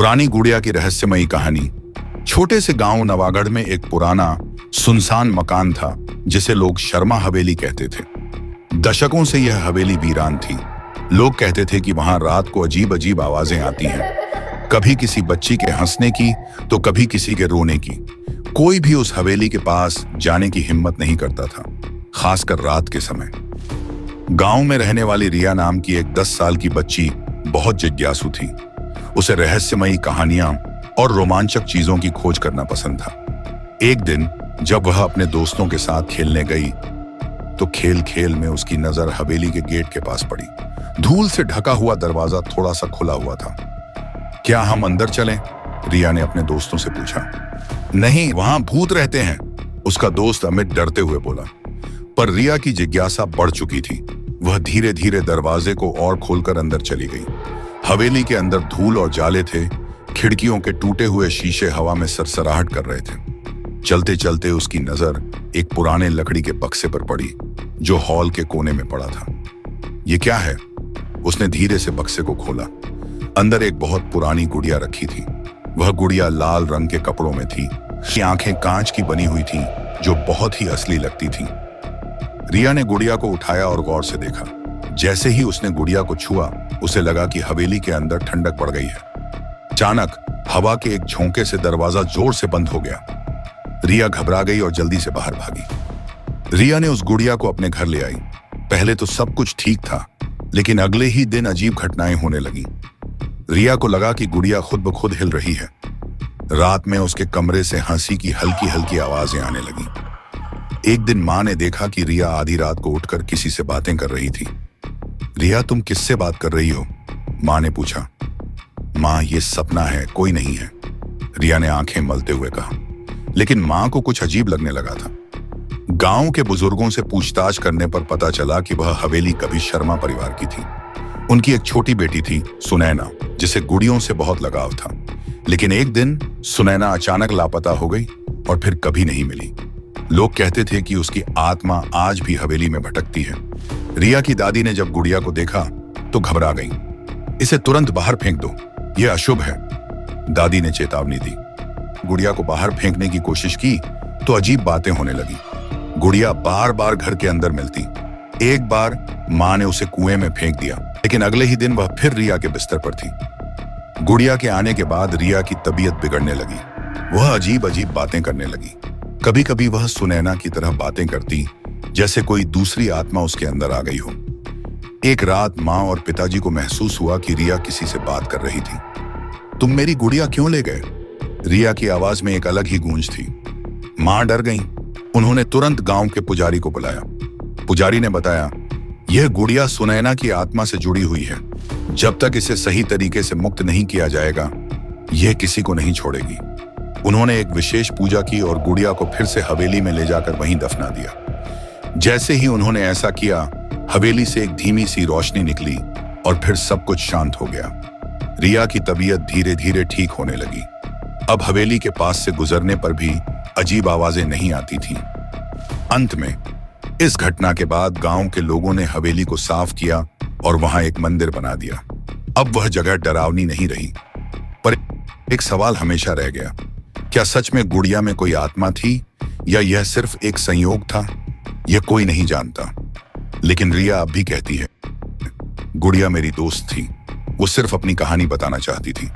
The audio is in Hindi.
पुरानी गुड़िया की रहस्यमयी कहानी। छोटे से गांव नवागढ़ में एक पुराना सुनसान मकान था जिसे लोग शर्मा हवेली कहते थे। दशकों से यह हवेली वीरान थी। लोग कहते थे कि वहां रात को अजीब अजीब आवाजें आती हैं, कभी किसी बच्ची के हंसने की तो कभी किसी के रोने की। कोई भी उस हवेली के पास जाने की हिम्मत नहीं करता था, खासकर रात के समय। गांव में रहने वाली रिया नाम की एक 10 साल की बच्ची बहुत जिज्ञासु थी। उसे रहस्यमयी कहानियां और रोमांचक चीजों की खोज करना पसंद था। एक दिन जब वह अपने दोस्तों के साथ खेलने गई तो खेल खेल में उसकी नजर हवेली के गेट के पास पड़ी। धूल से ढका हुआ दरवाजा थोड़ा सा खुला हुआ था। क्या हम अंदर चलें? रिया ने अपने दोस्तों से पूछा। नहीं, वहां भूत रहते हैं, उसका दोस्त अमित डरते हुए बोला। पर रिया की जिज्ञासा बढ़ चुकी थी। वह धीरे धीरे दरवाजे को और खोलकर अंदर चली गई। हवेली के अंदर धूल और जाले थे। खिड़कियों के टूटे हुए शीशे हवा में सरसराहट कर रहे थे। चलते चलते उसकी नजर एक पुराने लकड़ी के बक्से पर पड़ी जो हॉल के कोने में पड़ा था। ये क्या है? उसने धीरे से बक्से को खोला। अंदर एक बहुत पुरानी गुड़िया रखी थी। वह गुड़िया लाल रंग के कपड़ों में थी। उसकी आंखें कांच की बनी हुई थी जो बहुत ही असली लगती थी। रिया ने गुड़िया को उठाया और गौर से देखा। जैसे ही उसने गुड़िया को छुआ, उसे लगा कि हवेली के अंदर ठंडक पड़ गई है। अचानक हवा के एक झोंके से दरवाजा जोर से बंद हो गया। रिया घबरा गई और जल्दी से बाहर भागी। रिया ने उस गुड़िया को अपने घर ले आई। पहले तो सब कुछ ठीक था, लेकिन अगले ही दिन अजीब घटनाएं होने लगी। रिया को लगा कि गुड़िया खुद ब खुद हिल रही है। रात में उसके कमरे से हंसी की हल्की हल्की आवाजें आने लगी। एक दिन माँ ने देखा कि रिया आधी रात को उठकर किसी से बातें कर रही थी। रिया, तुम किससे बात कर रही हो? माँ ने पूछा। माँ, ये सपना है, कोई नहीं है, रिया ने आंखें मलते हुए कहा। लेकिन माँ को कुछ अजीब लगने लगा था। गांव के बुजुर्गों से पूछताछ करने पर पता चला कि वह हवेली कभी शर्मा परिवार की थी। उनकी एक छोटी बेटी थी, सुनैना, जिसे गुड़ियों से बहुत लगाव था। लेकिन एक दिन सुनैना अचानक लापता हो गई और फिर कभी नहीं मिली। लोग कहते थे कि उसकी आत्मा आज भी हवेली में भटकती है। रिया की दादी ने जब गुड़िया को देखा तो घबरा गई। इसे तुरंत बाहर फेंक दो, यह अशुभ है, दादी ने चेतावनी दी। गुड़िया को बाहर फेंकने की कोशिश की तो अजीब बातें होने लगी। गुड़िया बार बार घर के अंदर मिलती। एक बार माँ ने उसे कुएं में फेंक दिया, लेकिन अगले ही दिन वह फिर रिया के बिस्तर पर थी। गुड़िया के आने के बाद रिया की तबीयत बिगड़ने लगी। वह अजीब अजीब बातें करने लगी। कभी कभी वह सुनैना की तरह बातें करती, जैसे कोई दूसरी आत्मा उसके अंदर आ गई हो। एक रात माँ और पिताजी को महसूस हुआ कि रिया किसी से बात कर रही थी। तुम मेरी गुड़िया क्यों ले गए? रिया की आवाज में एक अलग ही गूंज थी। माँ डर गईं। उन्होंने तुरंत गांव के पुजारी को बुलाया। पुजारी ने बताया, यह गुड़िया सुनैना की आत्मा से जुड़ी हुई है। जब तक इसे सही तरीके से मुक्त नहीं किया जाएगा, यह किसी को नहीं छोड़ेगी। उन्होंने एक विशेष पूजा की और गुड़िया को फिर से हवेली में ले जाकर वहीं दफना दिया। जैसे ही उन्होंने ऐसा किया, हवेली से एक धीमी सी रोशनी निकली और फिर सब कुछ शांत हो गया। रिया की तबीयत धीरे धीरे ठीक होने लगी। अब हवेली के पास से गुजरने पर भी अजीब आवाजें नहीं आती थीं। अंत में इस घटना के बाद गांव के लोगों ने हवेली को साफ किया और वहां एक मंदिर बना दिया। अब वह जगह डरावनी नहीं रही, पर एक सवाल हमेशा रह गया। क्या सच में गुड़िया में कोई आत्मा थी या यह सिर्फ एक संयोग था? यह कोई नहीं जानता। लेकिन रिया अब भी कहती है, गुड़िया मेरी दोस्त थी, वो सिर्फ अपनी कहानी बताना चाहती थी।